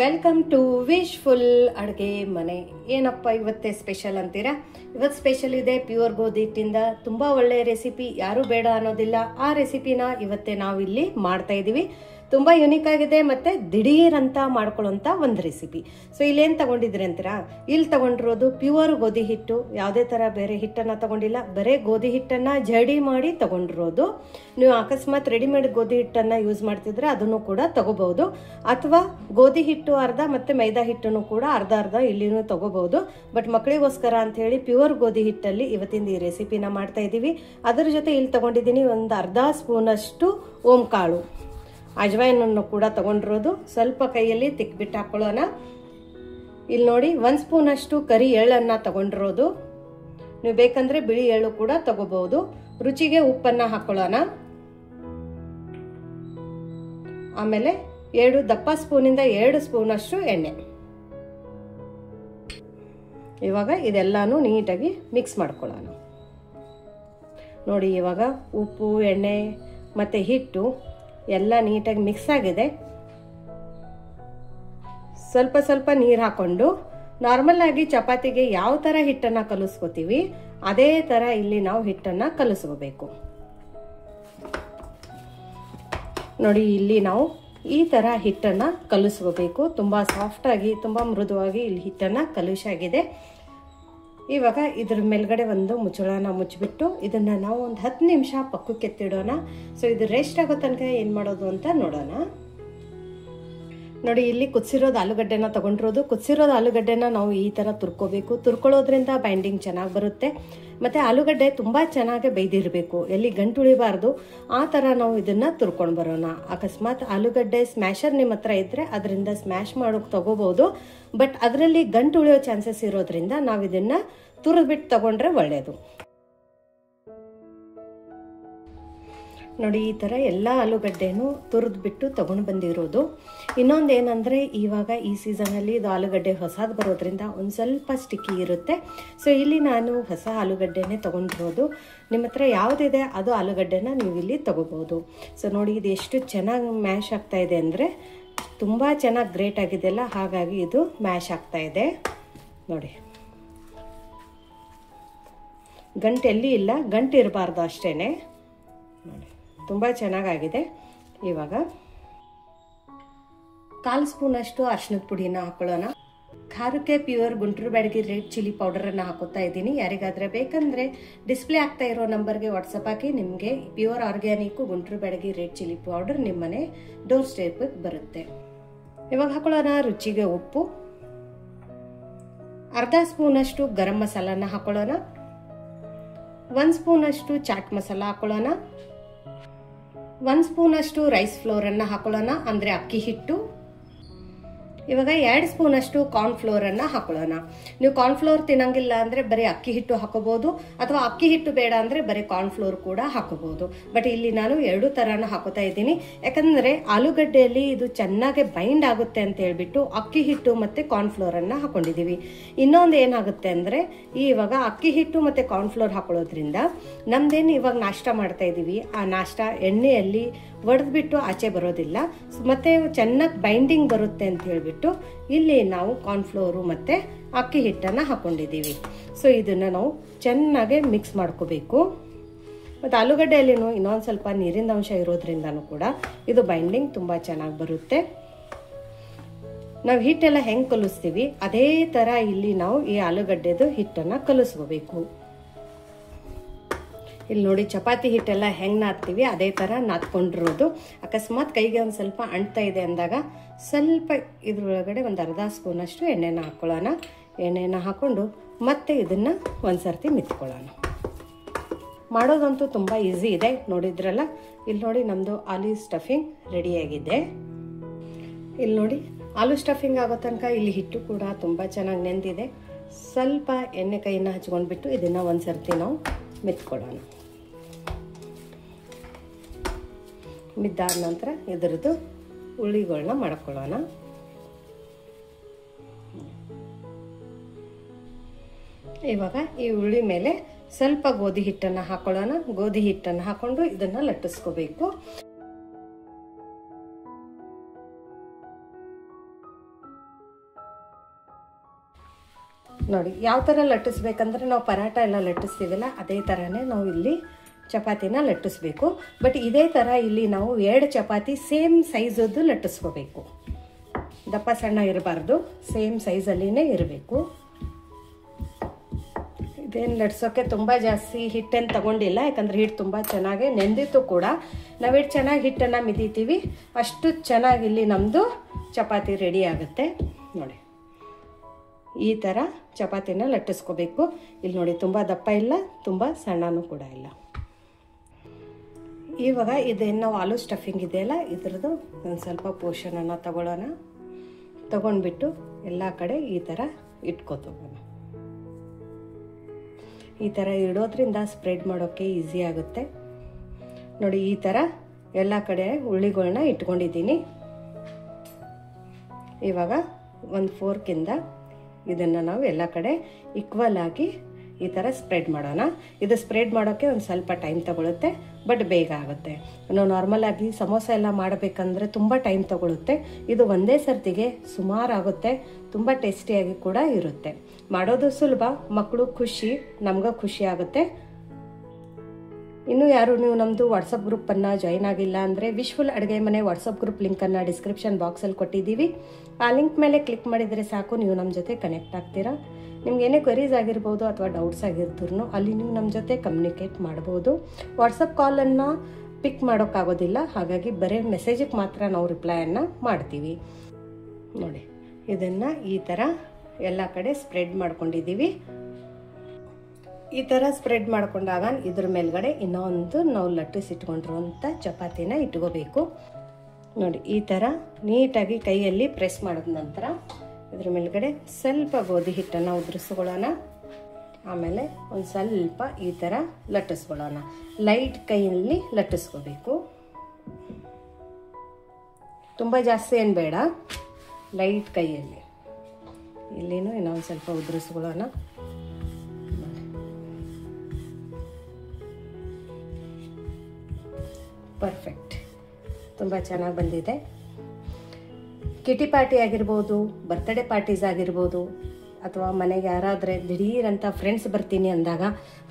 Welcome to wishful ಅಡುಗೆ ಮನೆ. ಏನಪ್ಪ ಇವತ್ತೇ ಸ್ಪೆಷಲ್ ಅಂತೀರಾ? ಇವತ್ತು ಸ್ಪೆಷಲ್ ಇದೆ ಪ್ಯೂರ್ ಗೋಧಿ ಹಿಟ್ಟಿಂದ ತುಂಬ ಒಳ್ಳೆ ರೆಸಿಪಿ, ಯಾರು ಬೇಡ ಅನ್ನೋದಿಲ್ಲ. ಆ ರೆಸಿಪಿನ ಇವತ್ತೇ ನಾವಿಲ್ಲಿ ಮಾಡ್ತಾ ಇದ್ದೀವಿ. ತುಂಬ ಯುನಿಕ್ ಆಗಿದೆ ಮತ್ತು ದಿಢೀರ್ ಅಂತ ಮಾಡ್ಕೊಳ್ಳೋಂಥ ಒಂದು ರೆಸಿಪಿ. ಸೊ ಇಲ್ಲೇನು ತಗೊಂಡಿದ್ರಿ ಅಂತೀರಾ? ಇಲ್ಲಿ ತಗೊಂಡಿರೋದು ಪ್ಯೂರ್ ಗೋಧಿ ಹಿಟ್ಟು, ಯಾವುದೇ ಥರ ಬೇರೆ ಹಿಟ್ಟನ್ನು ತಗೊಂಡಿಲ್ಲ, ಬರೀ ಗೋಧಿ ಹಿಟ್ಟನ್ನು ಜಡಿ ಮಾಡಿ ತಗೊಂಡಿರೋದು. ನೀವು ಅಕಸ್ಮಾತ್ ರೆಡಿಮೇಡ್ ಗೋಧಿ ಹಿಟ್ಟನ್ನು ಯೂಸ್ ಮಾಡ್ತಿದ್ರೆ ಅದನ್ನು ಕೂಡ ತಗೋಬಹುದು, ಅಥವಾ ಗೋಧಿ ಹಿಟ್ಟು ಅರ್ಧ ಮತ್ತು ಮೈದಾ ಹಿಟ್ಟನ್ನು ಕೂಡ ಅರ್ಧ ಅರ್ಧ ಇಲ್ಲಿನೂ ತಗೋಬಹುದು. ಬಟ್ ಮಕ್ಕಳಿಗೋಸ್ಕರ ಅಂತ ಹೇಳಿ ಪ್ಯೂರ್ ಗೋಧಿ ಹಿಟ್ಟಲ್ಲಿ ಇವತ್ತಿನ ಈ ರೆಸಿಪಿನ ಮಾಡ್ತಾ ಇದ್ದೀವಿ. ಅದರ ಜೊತೆ ಇಲ್ಲಿ ತಗೊಂಡಿದ್ದೀನಿ ಒಂದು ಅರ್ಧ ಸ್ಪೂನಷ್ಟು ಓಂ ಕಾಳು, ಅಜ್ವೈನನ್ನು ಕೂಡ ತಗೊಂಡಿರೋದು. ಸ್ವಲ್ಪ ಕೈಯಲ್ಲಿ ತಿಕ್ಬಿಟ್ಟು ಹಾಕೊಳ್ಳೋಣ. ಇಲ್ಲಿ ನೋಡಿ 1 ಸ್ಪೂನಷ್ಟು ಕರಿ ಎಳ್ಳನ್ನು ತಗೊಂಡಿರೋದು. ನೀವು ಬೇಕಂದ್ರೆ ಬಿಳಿ ಎಳ್ಳು ಕೂಡ ತಗೋಬಹುದು. ರುಚಿಗೆ ಉಪ್ಪನ್ನು ಹಾಕೊಳ್ಳೋಣ. ಆಮೇಲೆ 2 ದಪ್ಪ ಸ್ಪೂನಿಂದ 2 ಸ್ಪೂನಷ್ಟು ಎಣ್ಣೆ. ಇವಾಗ ಇದೆಲ್ಲಾನು ನೀಟಾಗಿ ಮಿಕ್ಸ್ ಮಾಡ್ಕೊಳ್ಳೋಣ. ನೋಡಿ, ಇವಾಗ ಉಪ್ಪು, ಎಣ್ಣೆ ಮತ್ತು ಹಿಟ್ಟು ಎಲ್ಲ ನೀಟಾಗಿ ಮಿಕ್ಸ್ ಆಗಿದೆ. ಸ್ವಲ್ಪ ಸ್ವಲ್ಪ ನೀರು ಹಾಕೊಂಡು ನಾರ್ಮಲ್ ಆಗಿ ಚಪಾತಿಗೆ ಯಾವ ಥರ ಹಿಟ್ಟನ್ನು ಕಲಿಸ್ಕೋತೀವಿ ಅದೇ ಥರ ಇಲ್ಲಿ ನಾವು ಹಿಟ್ಟನ್ನು ಕಲಿಸ್ಕೋಬೇಕು. ನೋಡಿ, ಇಲ್ಲಿ ನಾವು ಈ ಥರ ಹಿಟ್ಟನ್ನು ಕಲಿಸ್ಕೋಬೇಕು. ತುಂಬ ಸಾಫ್ಟಾಗಿ, ತುಂಬ ಮೃದುವಾಗಿ ಇಲ್ಲಿ ಹಿಟ್ಟನ್ನು ಕಲುಷಾಗಿದೆ. ಇವಾಗ ಇದ್ರ ಮೇಲ್ಗಡೆ ಒಂದು ಮುಚ್ಚಳನ ಮುಚ್ಚಿಬಿಟ್ಟು ಇದನ್ನು ನಾವು ಒಂದು 10 ನಿಮಿಷ ಪಕ್ಕಕ್ಕೆ ಎತ್ತಿಡೋಣ. ಸೊ ಇದು ರೆಸ್ಟ್ ಆಗೋ ತನಕ ಏನು ಮಾಡೋದು ಅಂತ ನೋಡೋಣ. ನೋಡಿ, ಇಲ್ಲಿ ಕುದಿಸಿರೋದು ಆಲೂಗಡ್ಡೆನ ತಗೊಂಡಿರೋದು. ಕುದಿಸಿರೋದು ಆಲೂಗಡ್ಡೆನ ನಾವು ಈ ಥರ ತುರ್ಕೋಬೇಕು. ತುರ್ಕೊಳ್ಳೋದ್ರಿಂದ ಬೈಂಡಿಂಗ್ ಚೆನ್ನಾಗಿ ಬರುತ್ತೆ. ಮತ್ತು ಆಲೂಗಡ್ಡೆ ತುಂಬ ಚೆನ್ನಾಗಿ ಬೇಯ್ದಿರಬೇಕು, ಎಲ್ಲಿ ಗಂಟು ಉಳಿಬಾರ್ದು. ಆ ಥರ ನಾವು ಇದನ್ನು ತುರ್ಕೊಂಡು ಬರೋಣ. ಅಕಸ್ಮಾತ್ ಆಲೂಗಡ್ಡೆ ಸ್ಮ್ಯಾಶರ್ ನಿಮ್ಮ ಹತ್ರ ಇದ್ದರೆ ಅದರಿಂದ ಸ್ಮ್ಯಾಶ್ ಮಾಡೋಕೆ ತಗೋಬೋದು. ಬಟ್ ಅದರಲ್ಲಿ ಗಂಟು ಉಳಿಯೋ ಚಾನ್ಸಸ್ ಇರೋದ್ರಿಂದ ನಾವು ಇದನ್ನು ತುರಿದ್ಬಿಟ್ಟು ತಗೊಂಡ್ರೆ ಒಳ್ಳೆಯದು. ನೋಡಿ, ಈ ಥರ ಎಲ್ಲ ಆಲೂಗಡ್ಡೆನೂ ತುರಿದ್ಬಿಟ್ಟು ತೊಗೊಂಡು ಬಂದಿರೋದು. ಇನ್ನೊಂದು ಏನಂದರೆ, ಇವಾಗ ಈ ಸೀಸನಲ್ಲಿ ಇದು ಆಲೂಗಡ್ಡೆ ಹೊಸದು ಬರೋದ್ರಿಂದ ಒಂದು ಸ್ವಲ್ಪ ಸ್ಟಿಕ್ಕಿ ಇರುತ್ತೆ. ಸೊ ಇಲ್ಲಿ ನಾನು ಹೊಸ ಆಲೂಗಡ್ಡೆನೇ ತೊಗೊಂಡಿರೋದು. ನಿಮ್ಮ ಹತ್ರ ಯಾವುದಿದೆ ಅದು ಆಲೂಗಡ್ಡೆನ ನೀವು ಇಲ್ಲಿ ತೊಗೋಬೋದು. ಸೊ ನೋಡಿ, ಇದು ಎಷ್ಟು ಚೆನ್ನಾಗಿ ಮ್ಯಾಶ್ ಆಗ್ತಾ ಇದೆ ಅಂದರೆ ತುಂಬ ಚೆನ್ನಾಗಿ ಗ್ರೇಟ್ ಆಗಿದೆಯಲ್ಲ, ಹಾಗಾಗಿ ಇದು ಮ್ಯಾಶ್ ಆಗ್ತಾ ಇದೆ. ನೋಡಿ, ಗಂಟು ಎಲ್ಲಿ ಇಲ್ಲ, ಗಂಟು ಇರಬಾರ್ದು ಅಷ್ಟೇ. ನೋಡಿ, ತುಂಬ ಚೆನ್ನಾಗಾಗಿದೆ. ಇವಾಗ 1/4 ಸ್ಪೂನಷ್ಟು ಅರಿಶಿಣದ ಪುಡಿನ ಹಾಕೊಳ್ಳೋಣ. ಖಾರಕ್ಕೆ pure Guntur Byadgi red chilli ಪೌಡರನ್ನು ಹಾಕೋತಾ ಇದ್ದೀನಿ. ಯಾರಿಗಾದರೆ ಬೇಕಂದರೆ ಡಿಸ್ಪ್ಲೇ ಆಗ್ತಾ ಇರೋ ನಂಬರ್ಗೆ ವಾಟ್ಸಪ್ ಹಾಕಿ ನಿಮಗೆ pure organic Guntur Byadgi red chilli powder ನಿಮ್ಮನೆ ಡೋರ್ ಸ್ಟೆಪ್ಗೆ ಬರುತ್ತೆ. ಇವಾಗ ಹಾಕೊಳ್ಳೋಣ ರುಚಿಗೆ ಉಪ್ಪು, ಅರ್ಧ ಸ್ಪೂನಷ್ಟು ಗರಂ ಮಸಾಲಾನ ಹಾಕೊಳ್ಳೋಣ. 1 ಸ್ಪೂನಷ್ಟು ಚಾಟ್ ಮಸಾಲ ಹಾಕೊಳ್ಳೋಣ. 1 ಸ್ಪೂನಷ್ಟು ರೈಸ್ ಫ್ಲೋರನ್ನು ಹಾಕೊಳ್ಳೋಣ, ಅಂದರೆ ಅಕ್ಕಿ ಹಿಟ್ಟು. ಇವಾಗ 2 ಸ್ಪೂನಷ್ಟು ಕಾರ್ನ್ಫ್ಲೋರನ್ನು ಹಾಕೊಳ್ಳೋಣ. ನೀವು ಕಾರ್ನ್ಫ್ಲೋರ್ ತಿನ್ನಂಗಿಲ್ಲ ಅಂದರೆ ಬರೀ ಅಕ್ಕಿ ಹಿಟ್ಟು ಹಾಕೋಬಹುದು, ಅಥವಾ ಅಕ್ಕಿ ಹಿಟ್ಟು ಬೇಡ ಅಂದರೆ ಬರೀ ಕಾರ್ನ್ಫ್ಲೋರ್ ಕೂಡ ಹಾಕೋಬಹುದು. ಬಟ್ ಇಲ್ಲಿ ನಾನು 2 ಥರನ ಹಾಕೋತಾ ಇದ್ದೀನಿ. ಯಾಕಂದರೆ ಆಲೂಗಡ್ಡೆಯಲ್ಲಿ ಇದು ಚೆನ್ನಾಗಿ ಬೈಂಡ್ ಆಗುತ್ತೆ ಅಂತ ಹೇಳ್ಬಿಟ್ಟು ಅಕ್ಕಿ ಹಿಟ್ಟು ಮತ್ತು ಕಾರ್ನ್ಫ್ಲೋರನ್ನು ಹಾಕೊಂಡಿದ್ದೀವಿ. ಇನ್ನೊಂದು ಏನಾಗುತ್ತೆ ಅಂದರೆ, ಇವಾಗ ಅಕ್ಕಿ ಹಿಟ್ಟು ಮತ್ತು ಕಾರ್ನ್ಫ್ಲೋರ್ ಹಾಕೊಳ್ಳೋದ್ರಿಂದ ನಮ್ದೇನು ಇವಾಗ ನಾಷ್ಟ ಮಾಡ್ತಾ ಇದ್ದೀವಿ, ಆ ನಾಷ್ಟ ಎಣ್ಣೆಯಲ್ಲಿ ಒಡೆದ್ಬಿಟ್ಟು ಆಚೆ ಬರೋದಿಲ್ಲ, ಮತ್ತು ಚೆನ್ನಾಗಿ ಬೈಂಡಿಂಗ್ ಬರುತ್ತೆ ಅಂತ ಹೇಳ್ಬಿಟ್ಟು ಇಲ್ಲಿ ನಾವು ಕಾರ್ನ್ಫ್ಲೋರು ಮತ್ತು ಅಕ್ಕಿ ಹಿಟ್ಟನ್ನು ಹಾಕೊಂಡಿದ್ದೀವಿ. ಸೊ ಇದನ್ನು ನಾವು ಚೆನ್ನಾಗಿ ಮಿಕ್ಸ್ ಮಾಡ್ಕೋಬೇಕು. ಮತ್ತು ಆಲೂಗಡ್ಡೆಯಲ್ಲಿನೂ ಇನ್ನೊಂದು ಸ್ವಲ್ಪ ನೀರಿನ ಅಂಶ ಇರೋದ್ರಿಂದನೂ ಕೂಡ ಇದು ಬೈಂಡಿಂಗ್ ತುಂಬ ಚೆನ್ನಾಗಿ ಬರುತ್ತೆ. ನಾವು ಹಿಟ್ಟೆಲ್ಲ ಹೆಂಗೆ ಕಲಿಸ್ತೀವಿ ಅದೇ ಥರ ಇಲ್ಲಿ ನಾವು ಈ ಆಲೂಗಡ್ಡೆದು ಹಿಟ್ಟನ್ನು ಕಲಿಸ್ಕೋಬೇಕು. ಇಲ್ಲಿ ನೋಡಿ, ಚಪಾತಿ ಹಿಟ್ಟೆಲ್ಲ ಹೆಂಗೆ ನಾದ್ತೀವಿ ಅದೇ ಥರ ನಾದ್ಕೊಂಡಿರೋದು. ಅಕಸ್ಮಾತ್ ಕೈಗೆ ಒಂದು ಸ್ವಲ್ಪ ಅಂಟ್ತಾ ಇದೆ ಅಂದಾಗ ಸ್ವಲ್ಪ ಇದ್ರೊಳಗಡೆ ಒಂದು ಅರ್ಧ ಸ್ಪೂನಷ್ಟು ಎಣ್ಣೆನ ಹಾಕ್ಕೊಳ್ಳೋಣ. ಎಣ್ಣೆನ ಹಾಕ್ಕೊಂಡು ಮತ್ತೆ ಇದನ್ನು ಒಂದು ಸರ್ತಿ ಮಿತ್ಕೊಳ್ಳೋಣ. ಮಾಡೋದಂತೂ ತುಂಬ ಈಸಿ ಇದೆ, ನೋಡಿದ್ರಲ್ಲ. ಇಲ್ಲಿ ನೋಡಿ, ನಮ್ಮದು ಆಲೂ ಸ್ಟಫಿಂಗ್ ರೆಡಿಯಾಗಿದೆ. ಇಲ್ಲಿ ನೋಡಿ, ಆಲೂ ಸ್ಟಫಿಂಗ್ ಆಗೋ ತನಕ ಇಲ್ಲಿ ಹಿಟ್ಟು ಕೂಡ ತುಂಬ ಚೆನ್ನಾಗಿ ನೆಂದಿದೆ. ಸ್ವಲ್ಪ ಎಣ್ಣೆ ಕೈಯನ್ನು ಹಚ್ಕೊಂಡ್ಬಿಟ್ಟು ಇದನ್ನು ಒಂದು ಸರ್ತಿ ನಾವು ಮಿತ್ಕೊಳ್ಳೋಣ. ಮಿದ್ದಾದ ನಂತರ ಇದರದ್ದು ಉಳ್ಳಿಗಳನ್ನ ಮಾಡ್ಕೊಳ್ಳೋಣ. ಇವಾಗ ಈ ಉಳ್ಳಿ ಮೇಲೆ ಸ್ವಲ್ಪ ಗೋಧಿ ಹಿಟ್ಟನ್ನು ಹಾಕೊಳ್ಳೋಣ. ಗೋಧಿ ಹಿಟ್ಟನ್ನು ಹಾಕೊಂಡು ಇದನ್ನು ಲಟ್ಟಿಸ್ಕೋಬೇಕು. ನೋಡಿ ಯಾವ ಥರ ಲಟ್ಟಿಸ್ಬೇಕಂದ್ರೆ ನಾವು ಪರಾಟ ಎಲ್ಲ ಲಟ್ಟಿಸ್ತೀವಲ್ಲ ಅದೇ ಥರನೇ ನಾವು ಇಲ್ಲಿ ಚಪಾತಿನ ಲಟ್ಟಿಸ್ಬೇಕು. ಬಟ್ ಇದೇ ಥರ ಇಲ್ಲಿ ನಾವು 2 ಚಪಾತಿ ಸೇಮ್ ಸೈಜದ್ದು ಲಟ್ಟಿಸ್ಕೋಬೇಕು. ದಪ್ಪ ಸಣ್ಣ ಇರಬಾರ್ದು, ಸೇಮ್ ಸೈಜಲ್ಲಿನೇ ಇರಬೇಕು. ಇದೇನು ಲಟ್ಸೋಕ್ಕೆ ತುಂಬ ಜಾಸ್ತಿ ಹಿಟ್ಟನ್ನು ತಗೊಂಡಿಲ್ಲ, ಯಾಕಂದರೆ ಹಿಟ್ಟು ತುಂಬ ಚೆನ್ನಾಗಿ ನೆಂದಿತ್ತು ಕೂಡ. ನಾವೆಷ್ಟು ಚೆನ್ನಾಗಿ ಹಿಟ್ಟನ್ನು ಮಿದಿತೀವಿ ಅಷ್ಟು ಚೆನ್ನಾಗಿ ಇಲ್ಲಿ ನಮ್ಮದು ಚಪಾತಿ ರೆಡಿ ಆಗುತ್ತೆ. ನೋಡಿ ಈ ಥರ ಚಪಾತಿನ ಲಟ್ಟಿಸ್ಕೋಬೇಕು. ಇಲ್ಲಿ ನೋಡಿ ತುಂಬ ದಪ್ಪ ಇಲ್ಲ, ತುಂಬ ಸಣ್ಣನೂ ಕೂಡ ಇಲ್ಲ. ಇವಾಗ ಇದೇನು ನಾವು ಆಲೂ ಸ್ಟಫಿಂಗ್ ಇದೆಯಲ್ಲ ಇದ್ರದ್ದು ಒಂದು ಸ್ವಲ್ಪ ಪೋರ್ಷನನ್ನು ತಗೊಳ್ಳೋಣ. ತಗೊಂಡ್ಬಿಟ್ಟು ಎಲ್ಲ ಕಡೆ ಈ ಥರ ಇಟ್ಕೋತೋಗೋಣ. ಈ ಥರ ಇಡೋದ್ರಿಂದ ಸ್ಪ್ರೆಡ್ ಮಾಡೋಕ್ಕೆ ಈಸಿ ಆಗುತ್ತೆ. ನೋಡಿ ಈ ಥರ ಎಲ್ಲ ಕಡೆ ಉಳ್ಳಿಗಳನ್ನ ಇಟ್ಕೊಂಡಿದ್ದೀನಿ. ಇವಾಗ ಒಂದು ಫೋರ್ಕಿಂದ ಇದನ್ನು ನಾವು ಎಲ್ಲ ಕಡೆ ಈಕ್ವಲ್ ಆಗಿ ಈ ಥರ ಸ್ಪ್ರೆಡ್ ಮಾಡೋಣ. ಇದು ಸ್ಪ್ರೆಡ್ ಮಾಡೋಕ್ಕೆ ಒಂದು ಸ್ವಲ್ಪ ಟೈಮ್ ತಗೊಳುತ್ತೆ, ಬಟ್ ಬೇಗ ಆಗುತ್ತೆ. ನಾವು ನಾರ್ಮಲ್ ಆಗಿ ಸಮೋಸ ಎಲ್ಲ ಮಾಡಬೇಕಂದ್ರೆ ತುಂಬ ಟೈಮ್ ತಗೊಳುತ್ತೆ. ಇದು ಒಂದೇ ಸರ್ತಿಗೆ ಸುಮಾರು ಆಗುತ್ತೆ, ತುಂಬ ಟೇಸ್ಟಿಯಾಗಿ ಕೂಡ ಇರುತ್ತೆ. ಮಾಡೋದು ಸುಲಭ, ಮಕ್ಕಳು ಖುಷಿ, ನಮ್ಗೆ ಖುಷಿ ಆಗುತ್ತೆ. ಇನ್ನು ಯಾರು ನೀವು ನಮ್ಮದು ವಾಟ್ಸಪ್ ಗ್ರೂಪನ್ನು ಜಾಯಿನ್ ಆಗಿಲ್ಲ ಅಂದರೆ ವಿಶ್ವಲ್ ಅಡುಗೆ ಮನೆ ವಾಟ್ಸಪ್ ಗ್ರೂಪ್ ಲಿಂಕನ್ನು ಡಿಸ್ಕ್ರಿಪ್ಷನ್ ಬಾಕ್ಸಲ್ಲಿ ಕೊಟ್ಟಿದ್ದೀವಿ. ಆ ಲಿಂಕ್ ಮೇಲೆ ಕ್ಲಿಕ್ ಮಾಡಿದರೆ ಸಾಕು, ನೀವು ನಮ್ಮ ಜೊತೆ ಕನೆಕ್ಟ್ ಆಗ್ತೀರಾ. ನಿಮ್ಗೆ ಏನೇ ಕ್ವೆರೀಸ್ ಆಗಿರ್ಬೋದು ಅಥವಾ ಡೌಟ್ಸ್ ಆಗಿರ್ತೀರೂ ಅಲ್ಲಿ ನೀವು ನಮ್ಮ ಜೊತೆ ಕಮ್ಯುನಿಕೇಟ್ ಮಾಡ್ಬೋದು. ವಾಟ್ಸಪ್ ಕಾಲನ್ನು ಪಿಕ್ ಮಾಡೋಕ್ಕಾಗೋದಿಲ್ಲ, ಹಾಗಾಗಿ ಬರೀ ಮೆಸೇಜಿಗೆ ಮಾತ್ರ ನಾವು ರಿಪ್ಲೈಯನ್ನು ಮಾಡ್ತೀವಿ. ನೋಡಿ ಇದನ್ನು ಈ ಥರ ಎಲ್ಲ ಕಡೆ ಸ್ಪ್ರೆಡ್ ಮಾಡ್ಕೊಂಡಿದ್ದೀವಿ. ಈ ಥರ ಸ್ಪ್ರೆಡ್ ಮಾಡ್ಕೊಂಡಾಗ ಇದ್ರ ಮೇಲ್ಗಡೆ ಇನ್ನೊಂದು ನಾವು ಲಟ್ಟಿಸಿಟ್ಕೊಂಡಿರುವಂಥ ಚಪಾತಿನ ಇಟ್ಕೋಬೇಕು. ನೋಡಿ ಈ ಥರ ನೀಟಾಗಿ ಕೈಯಲ್ಲಿ ಪ್ರೆಸ್ ಮಾಡಿದ ನಂತರ ಇದ್ರ ಮೇಲ್ಗಡೆ ಸ್ವಲ್ಪ ಗೋಧಿ ಹಿಟ್ಟನ್ನು ಉದುರಿಸ್ಕೊಳ್ಳೋಣ. ಆಮೇಲೆ ಒಂದು ಸ್ವಲ್ಪ ಈ ಥರ ಲಟ್ಟಿಸ್ಕೊಳ್ಳೋಣ. ಲೈಟ್ ಕೈಯಲ್ಲಿ ಲಟ್ಟಿಸ್ಕೋಬೇಕು, ತುಂಬ ಜಾಸ್ತಿ ಏನು ಬೇಡ, ಲೈಟ್ ಕೈಯಲ್ಲಿ. ಇಲ್ಲಿನೂ ಇನ್ನೊಂದು ಸ್ವಲ್ಪ ಉದುರಿಸ್ಕೊಳ್ಳೋಣ. ಪರ್ಫೆಕ್ಟ್, ತುಂಬ ಚೆನ್ನಾಗಿ ಬಂದಿದೆ. ಕಿಟಿ ಪಾರ್ಟಿ ಆಗಿರ್ಬೋದು, ಬರ್ತ್ಡೇ ಪಾರ್ಟೀಸ್ ಆಗಿರ್ಬೋದು, ಅಥವಾ ಮನೆಗೆ ಯಾರಾದರೆ ದಿಢೀರಂತ ಫ್ರೆಂಡ್ಸ್ ಬರ್ತೀನಿ ಅಂದಾಗ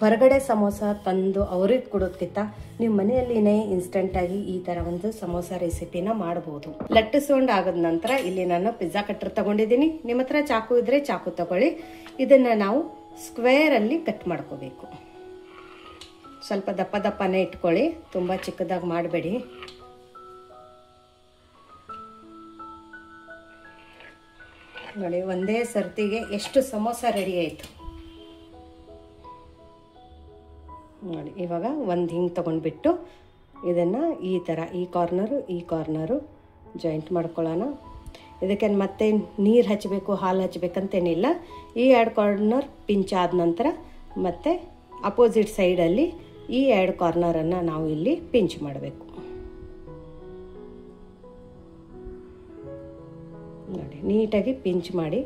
ಹೊರಗಡೆ ಸಮೋಸ ತಂದು ಅವ್ರಿಗೆ ಕೊಡೋದಕ್ಕಿಂತ ನೀವು ಮನೆಯಲ್ಲಿನೇ ಇನ್ಸ್ಟೆಂಟಾಗಿ ಈ ಥರ ಒಂದು ಸಮೋಸ ರೆಸಿಪಿನ ಮಾಡ್ಬೋದು. ಲಟ್ಟಿಸ್ಕೊಂಡು ಆಗದ ನಂತರ ಇಲ್ಲಿ ನಾನು ಪಿಜ್ಜಾ ಕಟ್ಟರ್ ತಗೊಂಡಿದ್ದೀನಿ. ನಿಮ್ಮ ಹತ್ರ ಚಾಕು ಇದ್ದರೆ ಚಾಕು ತಗೊಳ್ಳಿ. ಇದನ್ನು ನಾವು ಸ್ಕ್ವೇರಲ್ಲಿ ಕಟ್ ಮಾಡ್ಕೋಬೇಕು. ಸ್ವಲ್ಪ ದಪ್ಪ ದಪ್ಪನೇ ಇಟ್ಕೊಳ್ಳಿ, ತುಂಬ ಚಿಕ್ಕದಾಗಿ ಮಾಡಬೇಡಿ. ನೋಡಿ ಒಂದೇ ಸರ್ತಿಗೆ ಎಷ್ಟು ಸಮೋಸ ರೆಡಿ ಆಯಿತು ನೋಡಿ. ಇವಾಗ ಒಂದು ಹಿಂಗೆ ತೊಗೊಂಡ್ಬಿಟ್ಟು ಇದನ್ನು ಈ ಥರ ಈ ಕಾರ್ನರು ಜಾಯಿಂಟ್ ಮಾಡ್ಕೊಳ್ಳೋಣ. ಇದಕ್ಕೆ ಮತ್ತೆ ನೀರು ಹಚ್ಚಬೇಕು, ಹಾಲು ಹಚ್ಚಬೇಕಂತೇನಿಲ್ಲ. ಈ 2 ಕಾರ್ನರ್ ಪಿಂಚ್ ಆದ ನಂತರ ಮತ್ತೆ ಅಪೋಸಿಟ್ ಸೈಡಲ್ಲಿ ಈ 2 ಕಾರ್ನರನ್ನು ನಾವು ಇಲ್ಲಿ ಪಿಂಚ್ ಮಾಡಬೇಕು. ನೋಡಿ ನೀಟಾಗಿ ಪಿಂಚ್ ಮಾಡಿ,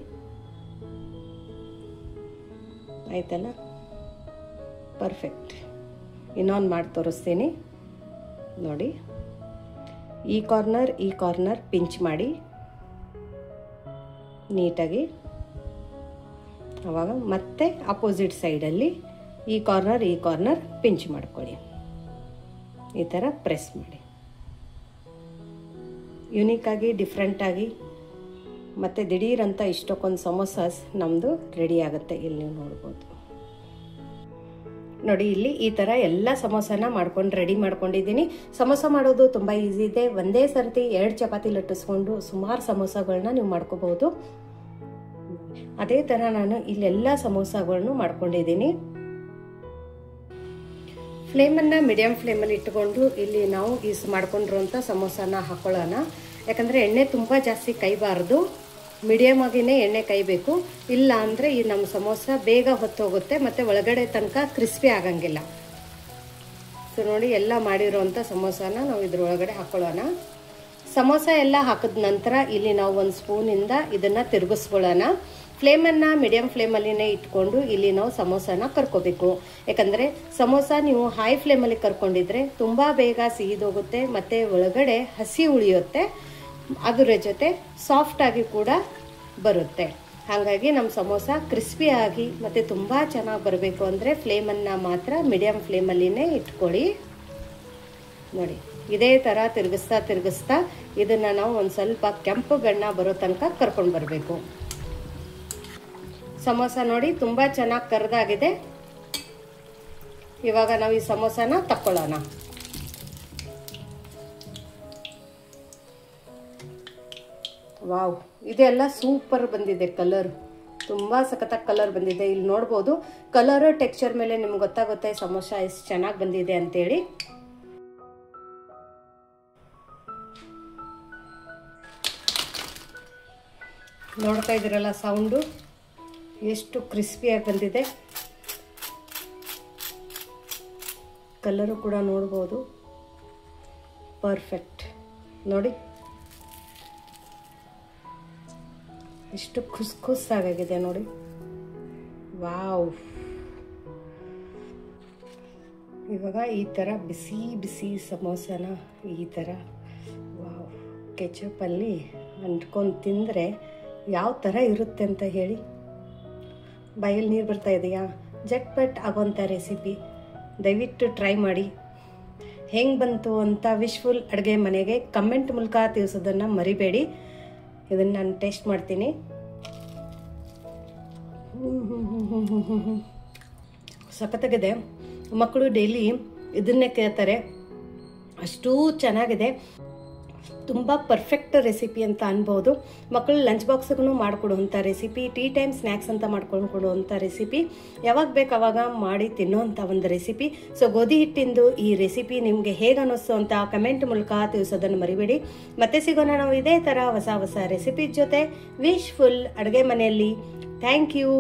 ಆಯ್ತಲ್ಲ, ಪರ್ಫೆಕ್ಟ್. ಇನ್ನೊಂದು ಮಾಡಿ ತೋರಿಸ್ತೀನಿ ನೋಡಿ. ಈ ಕಾರ್ನರ್ ಪಿಂಚ್ ಮಾಡಿ ನೀಟಾಗಿ. ಆವಾಗ ಮತ್ತೆ ಅಪೋಸಿಟ್ ಸೈಡಲ್ಲಿ ಈ ಕಾರ್ನರ್ ಪಿಂಚ್ ಮಾಡ್ಕೊಳ್ಳಿ. ಈ ಥರ ಪ್ರೆಸ್ ಮಾಡಿ. ಯುನೀಕಾಗಿ, ಡಿಫ್ರೆಂಟಾಗಿ ಮತ್ತು ದಿಢೀರಂತ ಇಷ್ಟಕ್ಕೊಂದು ಸಮೋಸಾಸ್ ನಮ್ಮದು ರೆಡಿ ಆಗುತ್ತೆ. ಇಲ್ಲಿ ನೀವು ನೋಡ್ಬೋದು ನೋಡಿ. ಇಲ್ಲಿ ಈ ಥರ ಎಲ್ಲ ಸಮೋಸನ ರೆಡಿ ಮಾಡ್ಕೊಂಡಿದ್ದೀನಿ. ಸಮೋಸ ಮಾಡೋದು ತುಂಬ ಈಸಿ ಇದೆ. ಒಂದೇ ಸರ್ತಿ 2 ಚಪಾತಿ ಲಟ್ಟಿಸ್ಕೊಂಡು ಸುಮಾರು ಸಮೋಸಗಳನ್ನ ನೀವು ಮಾಡ್ಕೋಬಹುದು. ಅದೇ ಥರ ನಾನು ಇಲ್ಲೆಲ್ಲ ಸಮೋಸಗಳನ್ನು ಮಾಡ್ಕೊಂಡಿದ್ದೀನಿ. ಫ್ಲೇಮನ್ನು ಮೀಡಿಯಮ್ ಫ್ಲೇಮಲ್ಲಿ ಇಟ್ಕೊಂಡು ಇಲ್ಲಿ ನಾವು ಮಾಡ್ಕೊಂಡಿರುವಂಥ ಸಮೋಸನ ಹಾಕೊಳ್ಳೋಣ. ಯಾಕಂದರೆ ಎಣ್ಣೆ ತುಂಬ ಜಾಸ್ತಿ ಕೈಬಾರ್ದು, ಮೀಡಿಯಮ್ ಆಗಿನೇ ಎಣ್ಣೆ ಕೈಬೇಕು. ಇಲ್ಲ ಅಂದರೆ ಈ ನಮ್ಮ ಸಮೋಸ ಬೇಗ ಹೊತ್ತೋಗುತ್ತೆ ಮತ್ತು ಒಳಗಡೆ ತನಕ ಕ್ರಿಸ್ಪಿ ಆಗಂಗಿಲ್ಲ. ಸೊ ನೋಡಿ, ಎಲ್ಲ ಮಾಡಿರೋವಂಥ ಸಮೋಸನ ನಾವು ಇದ್ರೊಳಗಡೆ ಹಾಕೊಳ್ಳೋಣ. ಸಮೋಸ ಎಲ್ಲ ಹಾಕಿದ ನಂತರ ಇಲ್ಲಿ ನಾವು 1 ಸ್ಪೂನಿಂದ ಇದನ್ನು ತಿರುಗಿಸ್ಕೊಳ್ಳೋಣ. ಫ್ಲೇಮನ್ನು ಮೀಡಿಯಮ್ ಫ್ಲೇಮಲ್ಲಿನೇ ಇಟ್ಕೊಂಡು ಇಲ್ಲಿ ನಾವು ಸಮೋಸನ ಕರ್ಕೋಬೇಕು. ಯಾಕಂದರೆ ಸಮೋಸ ನೀವು ಹೈ ಫ್ಲೇಮಲ್ಲಿ ಕರ್ಕೊಂಡಿದ್ರೆ ತುಂಬ ಬೇಗ ಸಿಹಿದೋಗುತ್ತೆ ಮತ್ತು ಒಳಗಡೆ ಹಸಿ ಉಳಿಯುತ್ತೆ. ಅದರ ಜೊತೆ ಸಾಫ್ಟಾಗಿ ಕೂಡ ಬರುತ್ತೆ. ಹಾಗಾಗಿ ನಮ್ಮ ಸಮೋಸ ಕ್ರಿಸ್ಪಿಯಾಗಿ ಮತ್ತು ತುಂಬ ಚೆನ್ನಾಗಿ ಬರಬೇಕು ಅಂದರೆ ಫ್ಲೇಮನ್ನು ಮಾತ್ರ ಮೀಡಿಯಮ್ ಫ್ಲೇಮಲ್ಲಿನೇ ಇಟ್ಕೊಳ್ಳಿ. ನೋಡಿ, ಇದೇ ಥರ ತಿರುಗಿಸ್ತಾ ಇದನ್ನು ನಾವು ಒಂದು ಸ್ವಲ್ಪ ಕೆಂಪು ಗಣ್ಣ ಬರೋ ತನಕ ಕರ್ಕೊಂಡು ಬರಬೇಕು. ಸಮೋಸ ನೋಡಿ ತುಂಬ ಚೆನ್ನಾಗಿ ಕರೆದಾಗಿದೆ. ಇವಾಗ ನಾವು ಈ ಸಮೋಸನ ತಕ್ಕೊಳ್ಳೋಣ. ವಾವ್, ಇದೆಲ್ಲ ಸೂಪರ್ ಬಂದಿದೆ. ಕಲರ್ ತುಂಬ ಸಖತ್ತಾಗಿ ಕಲರ್ ಬಂದಿದೆ. ಇಲ್ಲಿ ನೋಡ್ಬೋದು, ಕಲರ್ ಟೆಕ್ಸ್ಚರ್ ಮೇಲೆ ನಿಮ್ಗೆ ಗೊತ್ತಾಗುತ್ತೆ ಸಮೋಸ ಎಷ್ಟು ಚೆನ್ನಾಗಿ ಬಂದಿದೆ ಅಂತೇಳಿ. ನೋಡ್ತಾ ಇದ್ದೀರಲ್ಲ ಸೌಂಡು ಎಷ್ಟು ಕ್ರಿಸ್ಪಿಯಾಗಿ ಬಂದಿದೆ. ಕಲರು ಕೂಡ ನೋಡ್ಬೋದು, ಪರ್ಫೆಕ್ಟ್. ನೋಡಿ ಎಷ್ಟು ಖುಸ್ ಆಗಿದೆ ನೋಡಿ. ವಾವ್, ಇವಾಗ ಈ ಥರ ಬಿಸಿ ಬಿಸಿ ಸಮೋಸನ ಈ ಥರ ವಾವ್ ಕೆಚಪಲ್ಲಿ ಅಂಟ್ಕೊಂಡು ತಿಂದರೆ ಯಾವ ಥರ ಇರುತ್ತೆ ಅಂತ ಹೇಳಿ. ಬಾಯಲ್ಲಿ ನೀರು ಬರ್ತಾ ಇದೆಯಾ? ಜಟ್ಪಟ್ ಆಗೋಂಥ ರೆಸಿಪಿ, ದಯವಿಟ್ಟು ಟ್ರೈ ಮಾಡಿ. ಹೆಂಗೆ ಬಂತು ಅಂತ ವಿಶ್ಫುಲ್ ಅಡುಗೆ ಮನೆಗೆ ಕಮೆಂಟ್ ಮೂಲಕ ತಿಳಿಸೋದನ್ನು ಮರಿಬೇಡಿ. ಇದನ್ನು ನಾನು ಟೇಸ್ಟ್ ಮಾಡ್ತೀನಿ. ಸಖತ್ತಾಗಿದೆ. ಮಕ್ಕಳು ಡೈಲಿ ಇದನ್ನೇ ಕೇಳ್ತಾರೆ, ಅಷ್ಟೂ ಚೆನ್ನಾಗಿದೆ. ತುಂಬ ಪರ್ಫೆಕ್ಟ್ ರೆಸಿಪಿ ಅಂತ ಅನ್ಬೋದು. ಮಕ್ಕಳು ಲಂಚ್ ಬಾಕ್ಸ್ಗೂ ಮಾಡಿಕೊಡುವಂಥ ರೆಸಿಪಿ, ಟೀ ಟೈಮ್ ಸ್ನ್ಯಾಕ್ಸ್ ಅಂತ ಮಾಡ್ಕೊಂಡು ಕೊಡುವಂಥ ರೆಸಿಪಿ, ಯಾವಾಗ ಬೇಕು ಆವಾಗ ಮಾಡಿ ತಿನ್ನೋವಂಥ ಒಂದು ರೆಸಿಪಿ. ಸೊ ಗೋಧಿ ಹಿಟ್ಟಿಂದು ಈ ರೆಸಿಪಿ ನಿಮಗೆ ಹೇಗೆ ಅನ್ನಿಸ್ತು ಅಂತ ಕಮೆಂಟ್ ಮೂಲಕ ತಿಳಿಸೋದನ್ನು ಮರಿಬೇಡಿ. ಮತ್ತೆ ಸಿಗೋಣ ನಾವು ಇದೇ ಥರ ಹೊಸ ರೆಸಿಪಿ ಜೊತೆ ವಿಶ್ಫುಲ್ ಅಡುಗೆ ಮನೆಯಲ್ಲಿ. Thank you.